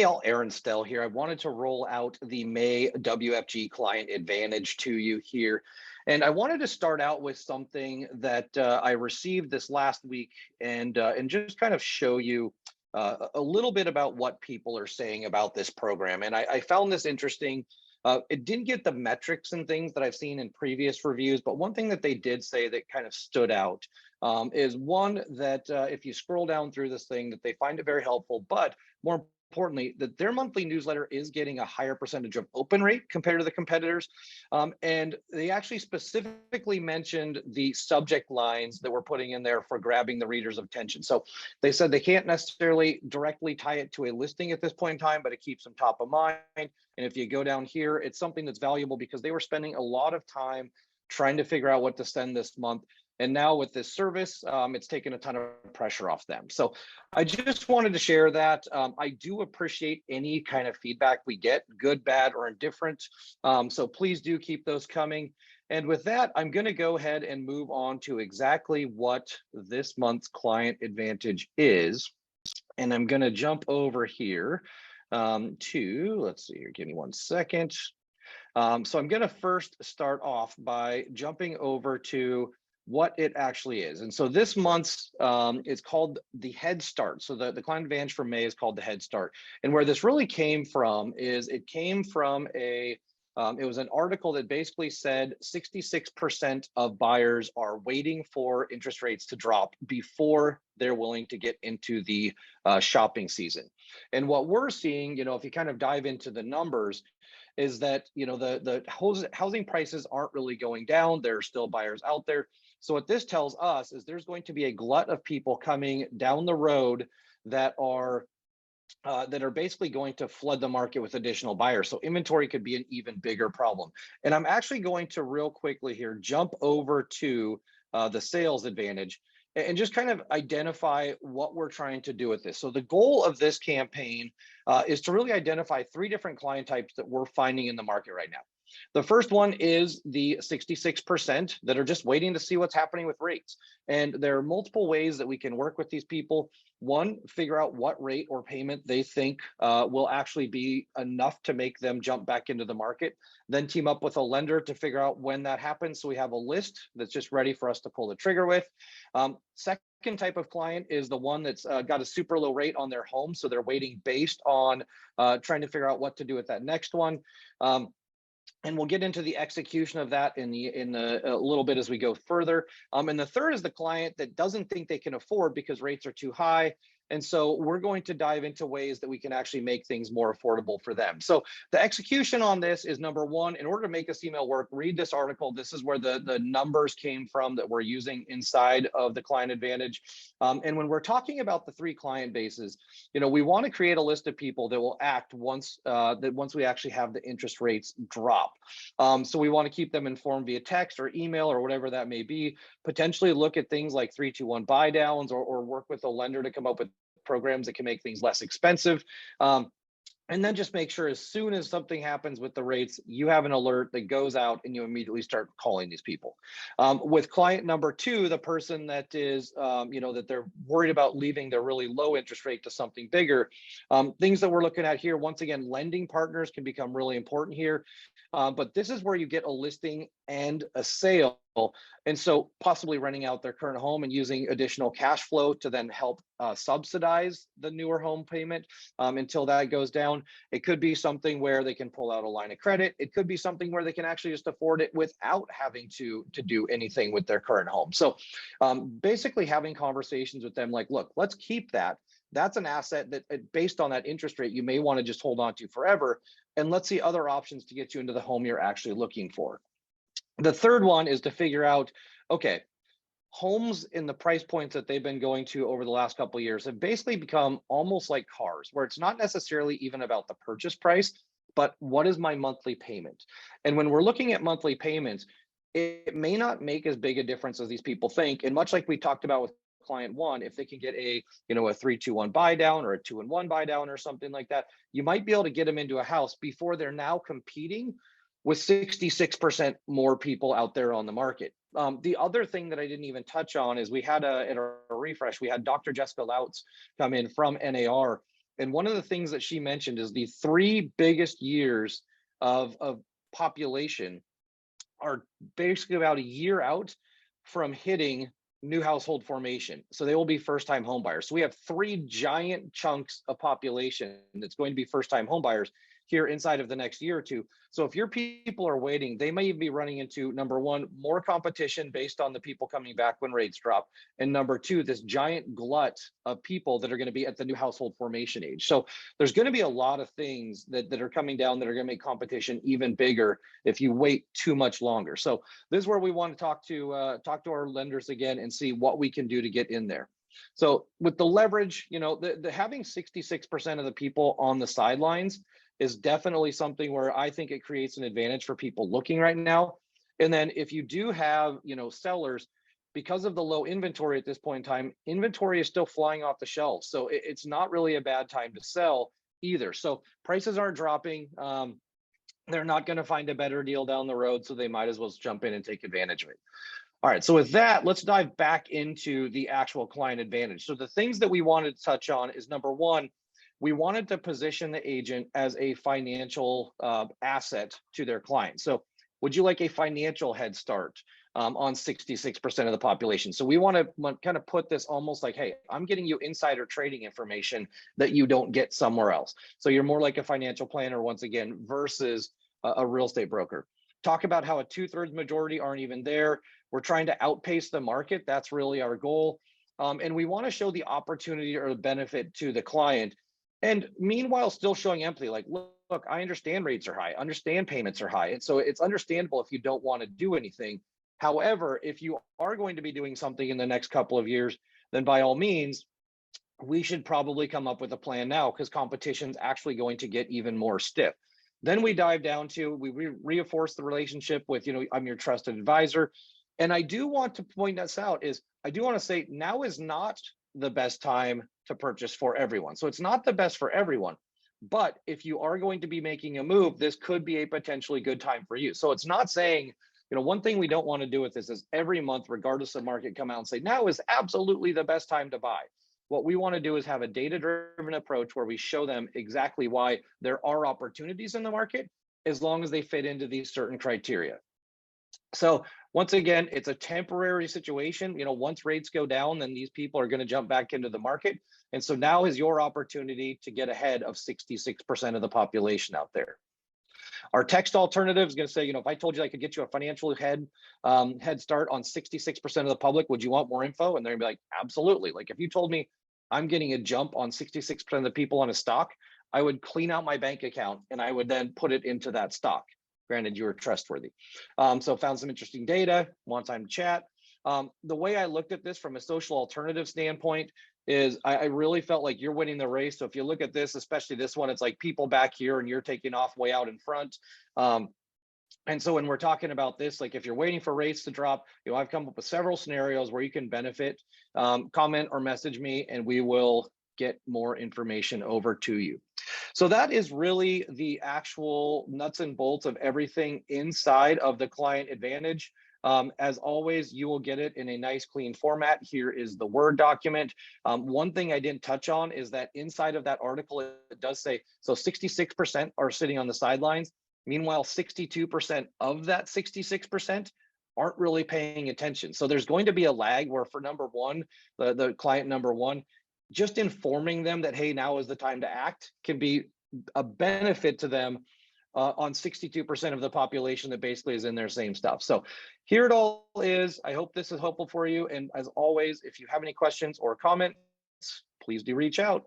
Hey, all, Aaron Stelle here. I wanted to roll out the May WFG Client Advantage to you here. And I wanted to start out with something that I received this last week and just kind of show you a little bit about what people are saying about this program. And I found this interesting. It didn't get the metrics and things that I've seen in previous reviews, but one thing that they did say that kind of stood out is one that if you scroll down through this thing, that they find it very helpful, but more importantly, that their monthly newsletter is getting a higher percentage of open rate compared to the competitors. And they actually specifically mentioned the subject lines that we're putting in there for grabbing the reader's attention. So they said they can't necessarily directly tie it to a listing at this point in time, but it keeps them top of mind. And if you go down here, it's something that's valuable because they were spending a lot of time trying to figure out what to send this month. And now with this service, it's taken a ton of pressure off them. So I just wanted to share that. I do appreciate any kind of feedback we get, good, bad, or indifferent. So please do keep those coming. And with that, I'm going to go ahead and move on to exactly what this month's Client Advantage is. And I'm going to jump over here to, let's see here, give me one second. So I'm going to first start off by jumping over to what it actually is. And so this month's is called the Head Start. So the Client Advantage for May is called the Head Start. And where this really came from is it came from it was an article that basically said 66% of buyers are waiting for interest rates to drop before they're willing to get into the shopping season. And what we're seeing, if you kind of dive into the numbers, is that the housing prices aren't really going down. There are still buyers out there. So what this tells us is there's going to be a glut of people coming down the road that are basically going to flood the market with additional buyers. So inventory could be an even bigger problem. And I'm actually going to real quickly here jump over to the sales advantage and just kind of identify what we're trying to do with this. So the goal of this campaign is to really identify 3 different client types that we're finding in the market right now. The first one is the 66% that are just waiting to see what's happening with rates. And there are multiple ways that we can work with these people. One, figure out what rate or payment they think will actually be enough to make them jump back into the market. Then team up with a lender to figure out when that happens. So we have a list that's just ready for us to pull the trigger with. Second type of client is the one that's got a super low rate on their home. So they're waiting based on trying to figure out what to do with that next one. And we'll get into the execution of that in a little bit as we go further. And the third is the client that doesn't think they can afford because rates are too high. And so we're going to dive into ways that we can actually make things more affordable for them. So the execution on this is number one, in order to make this email work, read this article. This is where the numbers came from that we're using inside of the Client Advantage. And when we're talking about the 3 client bases, we want to create a list of people that will act once we actually have the interest rates drop. So we want to keep them informed via text or email or whatever that may be, potentially look at things like 3-2-1 buy downs or work with a lender to come up with programs that can make things less expensive. And then just make sure as soon as something happens with the rates, you have an alert that goes out and you immediately start calling these people. With client number 2, the person that is, that they're worried about leaving their really low interest rate to something bigger. Things that we're looking at here, once again, lending partners can become really important here. But this is where you get a listing and a sale. And so possibly renting out their current home and using additional cash flow to then help subsidize the newer home payment until that goes down. It could be something where they can pull out a line of credit. It could be something where they can actually just afford it without having to do anything with their current home. So basically having conversations with them like, look, let's keep that. That's an asset that based on that interest rate, you may want to just hold on to forever. And let's see other options to get you into the home you're actually looking for. The third one is to figure out, okay, homes in the price points that they've been going to over the last couple of years have basically become almost like cars, where it's not necessarily even about the purchase price, but what is my monthly payment? And when we're looking at monthly payments, it may not make as big a difference as these people think. And much like we talked about with client 1, if they can get a 3-2-1 buy down or a 2-in-1 buy down or something like that, you might be able to get them into a house before they're now competing with 66% more people out there on the market. The other thing that I didn't even touch on is we had at a refresh, we had Dr. Jessica Lautz come in from NAR, And one of the things that she mentioned is the three biggest years of population are basically about a year out from hitting new household formation. So they will be first time home buyers. So we have three giant chunks of population that's going to be first time home buyers here inside of the next year or two. So if your people are waiting, they may be running into, number one, more competition based on the people coming back when rates drop. And number two, this giant glut of people that are going to be at the new household formation age. So there's going to be a lot of things that are coming down that are going to make competition even bigger if you wait too much longer. So this is where we want to talk to our lenders again and see what we can do to get in there. So with the leverage, the having 66% of the people on the sidelines is definitely something where I think it creates an advantage for people looking right now. And then if you do have, sellers, because of the low inventory at this point in time, inventory is still flying off the shelves. So it's not really a bad time to sell either. So prices aren't dropping. They're not going to find a better deal down the road, so they might as well jump in and take advantage of it. All right, so with that, let's dive back into the actual client advantage. So the things that we wanted to touch on is, number one, we wanted to position the agent as a financial asset to their client. So would you like a financial head start on 66% of the population? So we want to kind of put this almost like, hey, I'm getting you insider trading information that you don't get somewhere else. So you're more like a financial planner, once again, versus a real estate broker. Talk about how a 2/3 majority aren't even there. We're trying to outpace the market. That's really our goal. And we want to show the opportunity or the benefit to the client. And meanwhile, still showing empathy, like, look, I understand rates are high, understand payments are high. And so it's understandable if you don't want to do anything. However, if you are going to be doing something in the next couple of years, then by all means, we should probably come up with a plan now, because competition's actually going to get even more stiff. Then we dive down to, we reinforce the relationship with, I'm your trusted advisor. And I do want to point this out is, I do want to say now is not the best time to purchase for everyone. So it's not the best for everyone, but if you are going to be making a move, this could be a potentially good time for you. So it's not saying, one thing we don't want to do with this is every month, regardless of market, come out and say, now is absolutely the best time to buy. What we want to do is have a data-driven approach where we show them exactly why there are opportunities in the market, as long as they fit into these certain criteria. So once again, it's a temporary situation. Once rates go down, then these people are going to jump back into the market. And so now is your opportunity to get ahead of 66% of the population out there. Our text alternative is going to say, if I told you I could get you a financial head start on 66% of the public, would you want more info? And they're going to be like, absolutely. Like if you told me I'm getting a jump on 66% of the people on a stock, I would clean out my bank account and I would then put it into that stock. Granted, you were trustworthy. So found some interesting data, want time to chat. The way I looked at this from a social alternative standpoint is I really felt like you're winning the race. So if you look at this, especially this one, it's like people back here and you're taking off way out in front. And so when we're talking about this, like if you're waiting for rates to drop, I've come up with several scenarios where you can benefit. Comment or message me and we will get more information over to you. So that is really the actual nuts and bolts of everything inside of the Client Advantage. As always, you will get it in a nice clean format. Here is the Word document. One thing I didn't touch on is that inside of that article, it does say, so 66% are sitting on the sidelines. Meanwhile, 62% of that 66% aren't really paying attention. So there's going to be a lag where for number one, the client number one, just informing them that, hey, now is the time to act can be a benefit to them on 62% of the population that basically is in their same stuff. So here it all is. I hope this is helpful for you. And as always, if you have any questions or comments, please do reach out.